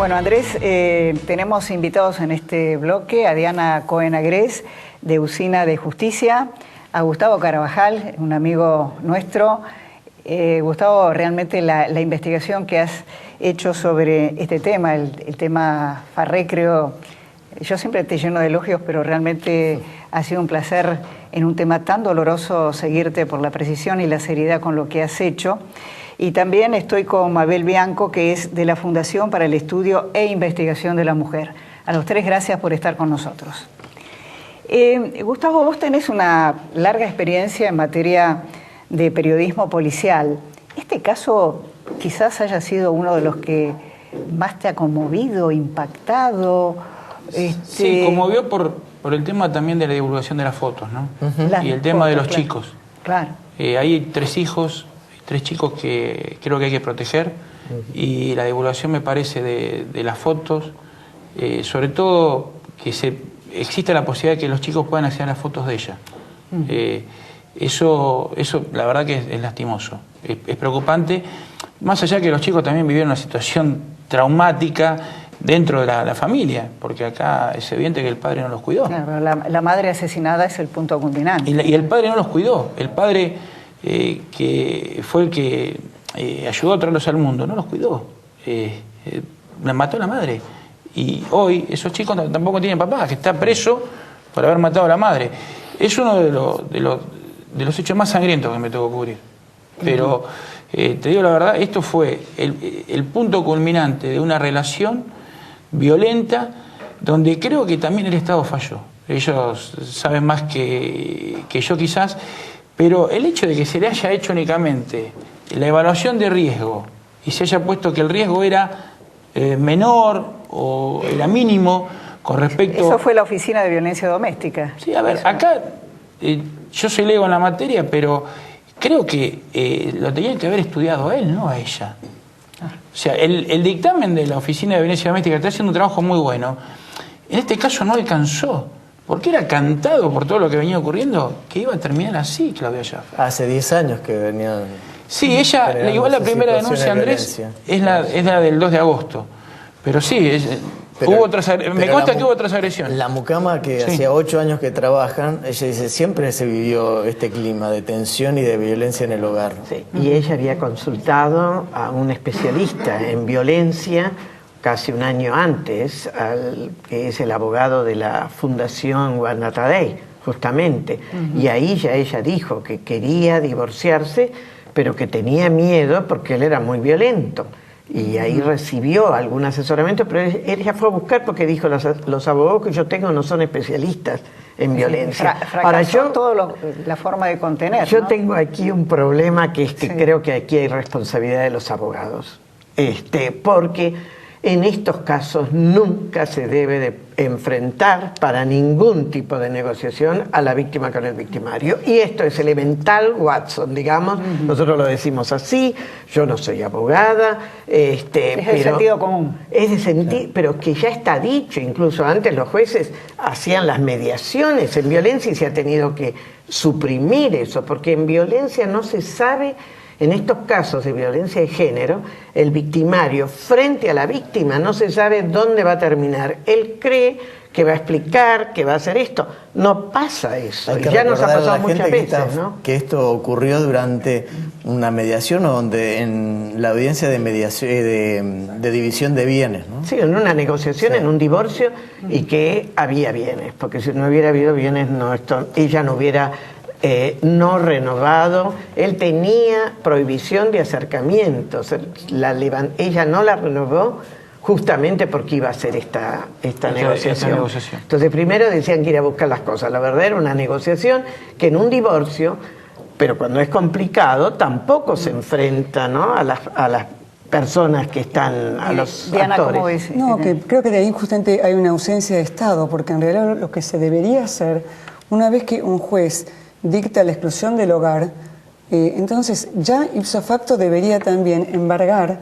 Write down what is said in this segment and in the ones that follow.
Bueno, Andrés, tenemos invitados en este bloque a Diana Cohen Agrés, de Usina de Justicia, a Gustavo Carabajal, un amigo nuestro. Gustavo, realmente la investigación que has hecho sobre este tema, el tema Farré, creo, yo siempre te lleno de elogios, pero realmente ha sido un placer en un tema tan doloroso seguirte por la precisión y la seriedad con lo que has hecho. Y también estoy con Mabel Bianco, que es de la Fundación para el Estudio e Investigación de la Mujer. A los tres, gracias por estar con nosotros. Gustavo, vos tenés una larga experiencia en materia de periodismo policial. Este caso quizás haya sido uno de los que más te ha conmovido, impactado. Sí, conmovió por el tema también de la divulgación de las fotos, ¿no? Y el tema de los chicos. Claro. Hay tres chicos que creo que hay que proteger, y la divulgación, me parece, de las fotos, sobre todo que exista la posibilidad de que los chicos puedan acceder a las fotos de ella. Eso la verdad que es lastimoso, es preocupante, más allá que los chicos también vivieron una situación traumática dentro de la familia, porque acá es evidente que el padre no los cuidó. Claro, la madre asesinada es el punto culminante. Y el padre no los cuidó, el padre que fue el que ayudó a traerlos al mundo, no los cuidó, mató a la madre. Y hoy esos chicos tampoco tienen papá, que está preso por haber matado a la madre. Es uno de los hechos más sangrientos que me tocó cubrir. Pero te digo la verdad, esto fue el punto culminante de una relación violenta donde creo que también el Estado falló. Ellos saben más que yo quizás, pero el hecho de que se le haya hecho únicamente la evaluación de riesgo y se haya puesto que el riesgo era menor o era mínimo con respecto... Eso fue la Oficina de Violencia Doméstica. Sí, a ver, acá yo soy lego en la materia, pero creo que lo tenía que haber estudiado él, no a ella. O sea, el dictamen de la Oficina de Violencia Doméstica está haciendo un trabajo muy bueno. En este caso no alcanzó, porque era cantado por todo lo que venía ocurriendo que iba a terminar así, Claudia Schaffer. Hace 10 años que venían... Sí, ella, igual la primera denuncia, Andrés, es la del 2 de agosto. Pero sí, me consta que hubo otras agresiones. La mucama, que sí, hacía 8 años que trabajan, ella dice, siempre se vivió este clima de tensión y de violencia en el hogar. Sí, y ella había consultado a un especialista en violencia casi un año antes, que es el abogado de la Fundación Guanatadei, justamente. Y ahí ya ella dijo que quería divorciarse, pero que tenía miedo porque él era muy violento. Y ahí recibió algún asesoramiento, pero ella fue a buscar porque dijo, los abogados que yo tengo no son especialistas en violencia. Ahora la forma de contener. Yo tengo aquí un problema que es que creo que aquí hay responsabilidad de los abogados. Porque en estos casos nunca se debe de enfrentar para ningún tipo de negociación a la víctima con el victimario. Y esto es elemental, Watson, digamos. Nosotros lo decimos así, yo no soy abogada. Es de sentido común. Es de sentido, pero que ya está dicho. Incluso antes los jueces hacían las mediaciones en violencia y se ha tenido que suprimir eso, porque en violencia no se sabe. En estos casos de violencia de género, el victimario frente a la víctima no se sabe dónde va a terminar. Él cree que va a explicar, que va a hacer esto. No pasa eso. Ya nos ha pasado muchas veces, ¿no? Que esto ocurrió durante una mediación o donde en la audiencia de mediación de división de bienes, ¿no? Sí, en una negociación, en un divorcio, y que había bienes, porque si no hubiera habido bienes, ella no hubiera no renovado. Él tenía prohibición de acercamientos. Ella no la renovó justamente porque iba a hacer esta negociación. Entonces primero decían que ir a buscar las cosas. La verdad era una negociación que en un divorcio, pero cuando es complicado, tampoco se enfrenta, ¿no?, a las personas que están, a los Diana, actores. ¿cómo ves? No, que creo que de ahí justamente hay una ausencia de Estado, porque en realidad lo que se debería hacer, una vez que un juez dicta la exclusión del hogar, entonces ya ipso facto debería también embargar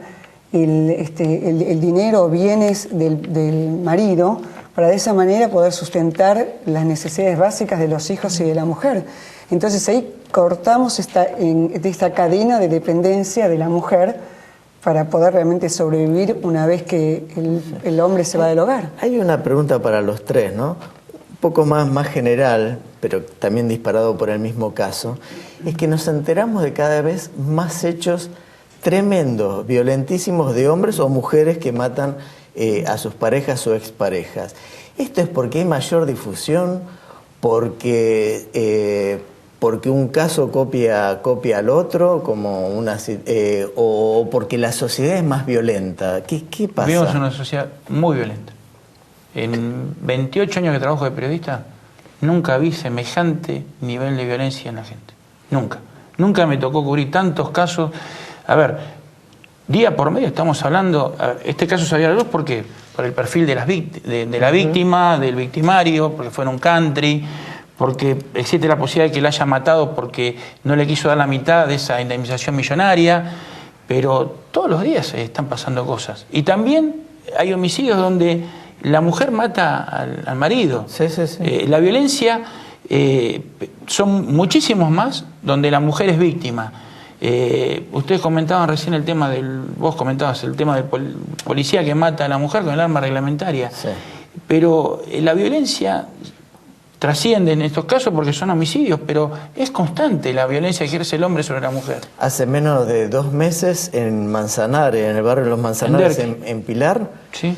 el dinero o bienes del marido para de esa manera poder sustentar las necesidades básicas de los hijos y de la mujer. Entonces ahí cortamos esta cadena de dependencia de la mujer para poder realmente sobrevivir una vez que el hombre se va del hogar. Hay una pregunta para los tres, ¿no? Un poco más general, pero también disparado por el mismo caso. Es que nos enteramos de cada vez más hechos tremendos, violentísimos de hombres o mujeres que matan a sus parejas o exparejas. ¿Esto es porque hay mayor difusión? ¿Porque un caso copia al otro? ¿O porque la sociedad es más violenta? ¿Qué pasa? Vivimos en una sociedad muy violenta. En 28 años que trabajo de periodista, nunca vi semejante nivel de violencia en la gente. Nunca. Nunca me tocó cubrir tantos casos. A ver, día por medio estamos hablando. Este caso salió a la luz, ¿por qué? Por el perfil de la víctima, del victimario, porque fue en un country, porque existe la posibilidad de que la haya matado porque no le quiso dar la mitad de esa indemnización millonaria. Pero todos los días están pasando cosas. Y también hay homicidios donde la mujer mata al marido. Sí. La violencia son muchísimos más donde la mujer es víctima. Ustedes comentaban recién vos comentabas el tema del policía que mata a la mujer con el arma reglamentaria. Sí. Pero la violencia trasciende en estos casos porque son homicidios, pero es constante la violencia que ejerce el hombre sobre la mujer. Hace menos de 2 meses en Manzanares, en el barrio de los Manzanares, en Pilar, ¿sí?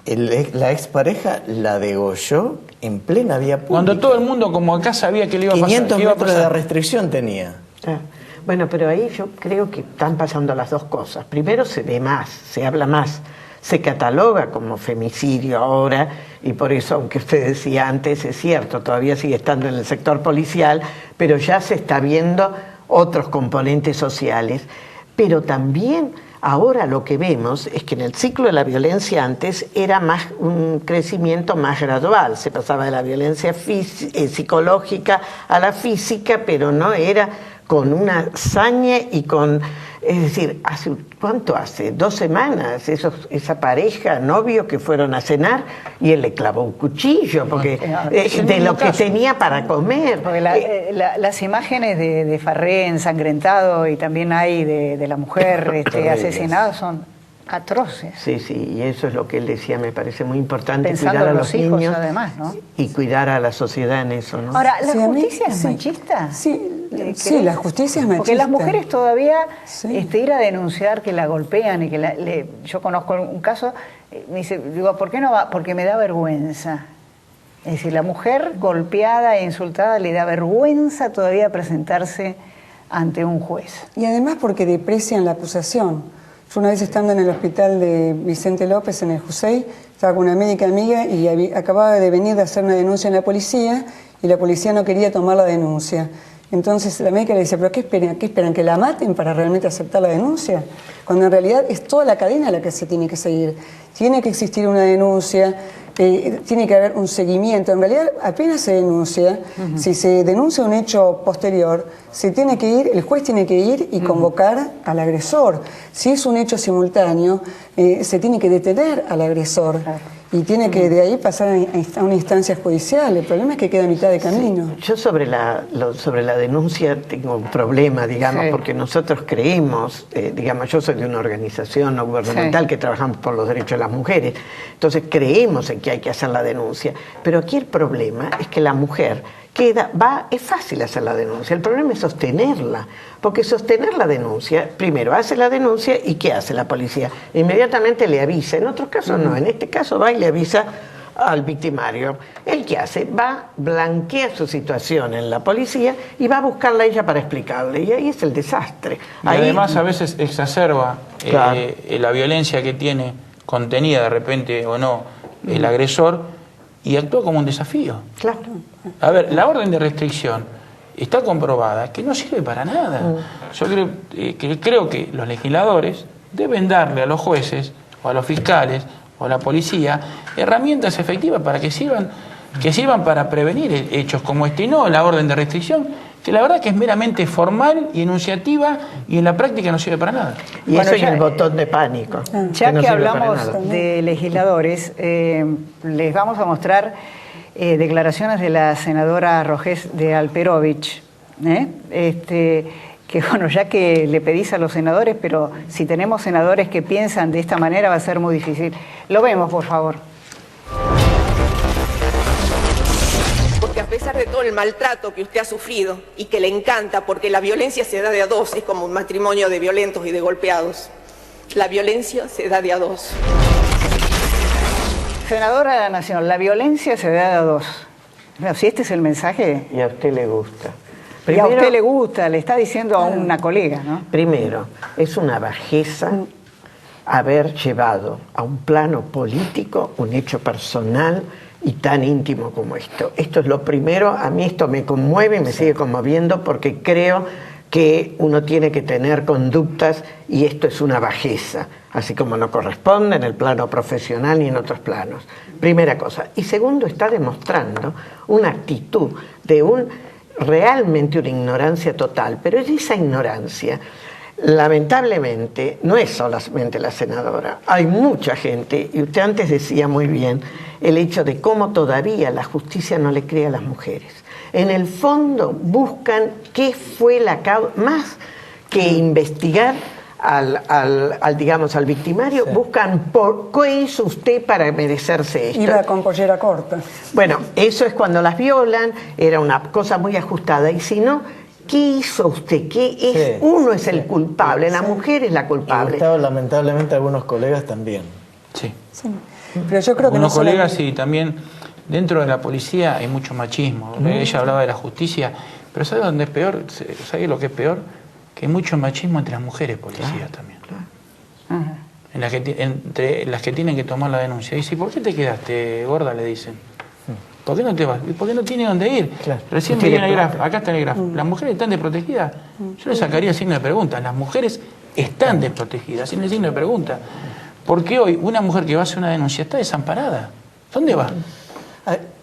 La expareja la degolló en plena vía pública. Cuando todo el mundo, como acá, sabía que le iba a pasar. 500 metros de restricción tenía. Bueno, pero ahí yo creo que están pasando las dos cosas. Primero, se ve más, se habla más, se cataloga como femicidio ahora, y por eso, aunque usted decía antes, es cierto, todavía sigue estando en el sector policial, pero ya se está viendo otros componentes sociales. Pero también ahora lo que vemos es que en el ciclo de la violencia antes era más un crecimiento más gradual, se pasaba de la violencia psicológica a la física, pero no era con una saña y con... Es decir, ¿cuánto hace? 2 semanas, esa pareja, novio, que fueron a cenar y él le clavó un cuchillo porque de lo que tenía para comer. Porque las imágenes de Farré ensangrentado y también hay de la mujer asesinada son atroces. Sí, y eso es lo que él decía, me parece muy importante. Pensando cuidar a en los hijos, niños, además, ¿no? Y cuidar a la sociedad en eso, ¿no? Ahora, ¿la justicia es machista? Sí, la justicia es machista. Porque las mujeres todavía ir a denunciar que la golpean y que yo conozco un caso, me dice, digo, ¿por qué no va? Porque me da vergüenza. Es decir, la mujer golpeada e insultada le da vergüenza todavía presentarse ante un juez. Y además porque deprecian la acusación. Yo una vez estando en el hospital de Vicente López, en el Jusey, estaba con una médica amiga y acababa de venir de hacer una denuncia en la policía y la policía no quería tomar la denuncia. Entonces la médica le dice, ¿pero qué esperan? ¿Qué esperan? ¿Que la maten para realmente aceptar la denuncia? Cuando en realidad es toda la cadena la que se tiene que seguir. Tiene que existir una denuncia, tiene que haber un seguimiento. En realidad apenas se denuncia, si se denuncia un hecho posterior, se tiene que ir, el juez tiene que ir y convocar al agresor. Si es un hecho simultáneo, se tiene que detener al agresor. Y tiene que de ahí pasar a una instancia judicial. El problema es que queda a mitad de camino. Sí. Yo sobre la denuncia tengo un problema, digamos, porque nosotros creemos, digamos, yo soy de una organización no gubernamental que trabajamos por los derechos de las mujeres, entonces creemos en que hay que hacer la denuncia, pero aquí el problema es que la mujer es fácil hacer la denuncia, el problema es sostenerla, porque sostener la denuncia, primero hace la denuncia y ¿qué hace la policía? Inmediatamente le avisa, en otros casos no, en este caso va y le avisa al victimario. ¿El qué hace? Blanquea su situación en la policía y va a buscarla a ella para explicarle, y ahí es el desastre. Y además a veces exacerba la violencia que tiene contenida de repente o no el agresor, y actúa como un desafío. Claro. A ver, la orden de restricción está comprobada que no sirve para nada. Yo creo que los legisladores deben darle a los jueces o a los fiscales o a la policía herramientas efectivas para que sirvan para prevenir hechos como este, y no la orden de restricción, que la verdad que es meramente formal y enunciativa y en la práctica no sirve para nada. Y bueno, eso es el botón de pánico. Ya que hablamos de legisladores, les vamos a mostrar declaraciones de la senadora Rogés de Alperovich, que bueno, ya que le pedís a los senadores, pero si tenemos senadores que piensan de esta manera va a ser muy difícil. Lo vemos, por favor. Porque a pesar de todo el maltrato que usted ha sufrido y que le encanta, porque la violencia se da de a dos, es como un matrimonio de violentos y de golpeados. La violencia se da de a dos. Senadora de la Nación, la violencia se da de a dos. Bueno, si este es el mensaje... Y a usted le gusta. Y a usted le gusta, le está diciendo a una colega, ¿no? Primero, es una bajeza haber llevado a un plano político un hecho personal y tan íntimo como esto. Esto es lo primero, a mí esto me conmueve y me sigue conmoviendo porque creo que uno tiene que tener conductas y esto es una bajeza, así como no corresponde en el plano profesional ni en otros planos. Primera cosa. Y segundo, está demostrando una actitud de realmente una ignorancia total, pero esa ignorancia, lamentablemente, no es solamente la senadora. Hay mucha gente, y usted antes decía muy bien, el hecho de cómo todavía la justicia no le cree a las mujeres. En el fondo buscan qué fue la causa, más que investigar al victimario, sí. Buscan por qué hizo usted para merecerse esto. Iba con pollera corta. Bueno, eso es cuando las violan, era una cosa muy ajustada, y si no, ¿qué hizo usted? ¿Qué es? Sí, uno es el culpable, la mujer es la culpable. Y lamentablemente algunos colegas también. Sí. Pero yo creo que algunos colegas y también dentro de la policía hay mucho machismo. Ella hablaba de la justicia, pero ¿sabe dónde es peor? ¿Sabe lo que es peor? Que hay mucho machismo entre las mujeres policías también. Claro. Entre las que tienen que tomar la denuncia. Y si, ¿por qué te quedaste, gorda? Le dicen. ¿Por qué no te vas? ¿Por qué no tiene dónde ir? Claro. Recién me viene el grafo. Acá está el grafo. ¿Las mujeres están desprotegidas? Yo le sacaría el signo de pregunta. Las mujeres están desprotegidas, sin el signo de pregunta. ¿Por qué hoy una mujer que va a hacer una denuncia está desamparada? ¿Dónde va?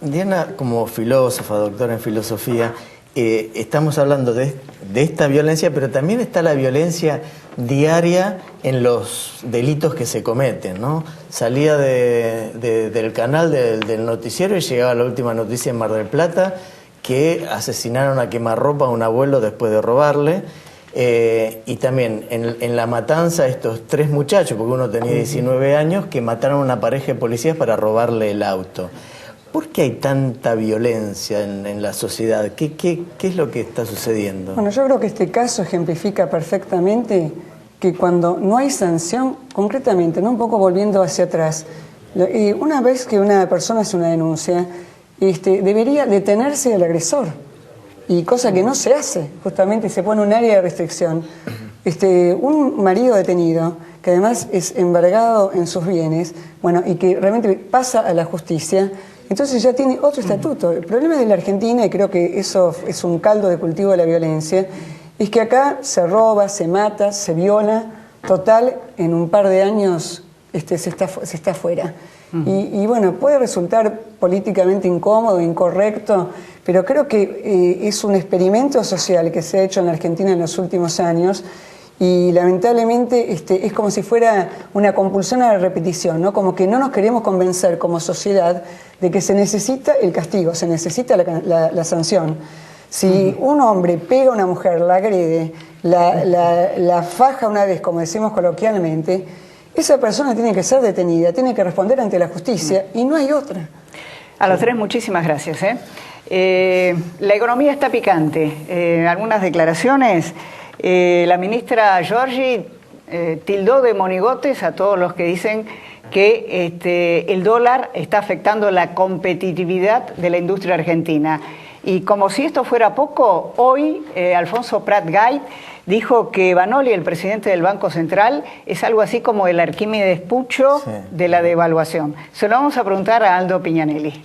Diana, como filósofa, doctora en filosofía, estamos hablando de esta violencia, pero también está la violencia diaria en los delitos que se cometen, ¿no? Salía del canal del noticiero y llegaba la última noticia en Mar del Plata, que asesinaron a quemarropa a un abuelo después de robarle, y también en la matanza estos 3 muchachos, porque uno tenía 19 años, que mataron a una pareja de policías para robarle el auto. ¿Por qué hay tanta violencia en la sociedad? ¿Qué es lo que está sucediendo? Bueno, yo creo que este caso ejemplifica perfectamente que cuando no hay sanción, concretamente, ¿no? Un poco volviendo hacia atrás, una vez que una persona hace una denuncia, debería detenerse el agresor, y cosa que no se hace, justamente se pone un área de restricción. Un marido detenido, que además es embargado en sus bienes, bueno, y que realmente pasa a la justicia, entonces ya tiene otro estatuto. El problema de la Argentina, y creo que eso es un caldo de cultivo de la violencia, es que acá se roba, se mata, se viola, total, en un par de años se está fuera. Y bueno, puede resultar políticamente incómodo, incorrecto, pero creo que es un experimento social que se ha hecho en la Argentina en los últimos años, y lamentablemente es como si fuera una compulsión a la repetición, ¿no? Como que no nos queremos convencer como sociedad de que se necesita el castigo, se necesita la sanción. Si un hombre pega a una mujer, la agrede, la faja una vez, como decimos coloquialmente, esa persona tiene que ser detenida, tiene que responder ante la justicia, y no hay otra. A los 3, muchísimas gracias. La economía está picante. Algunas declaraciones. La ministra Giorgi tildó de monigotes a todos los que dicen que el dólar está afectando la competitividad de la industria argentina. Y como si esto fuera poco, hoy Alfonso Prat Gay dijo que Banoli, el presidente del Banco Central, es algo así como el Arquímedes Pucho de la devaluación. Se lo vamos a preguntar a Aldo Piñanelli.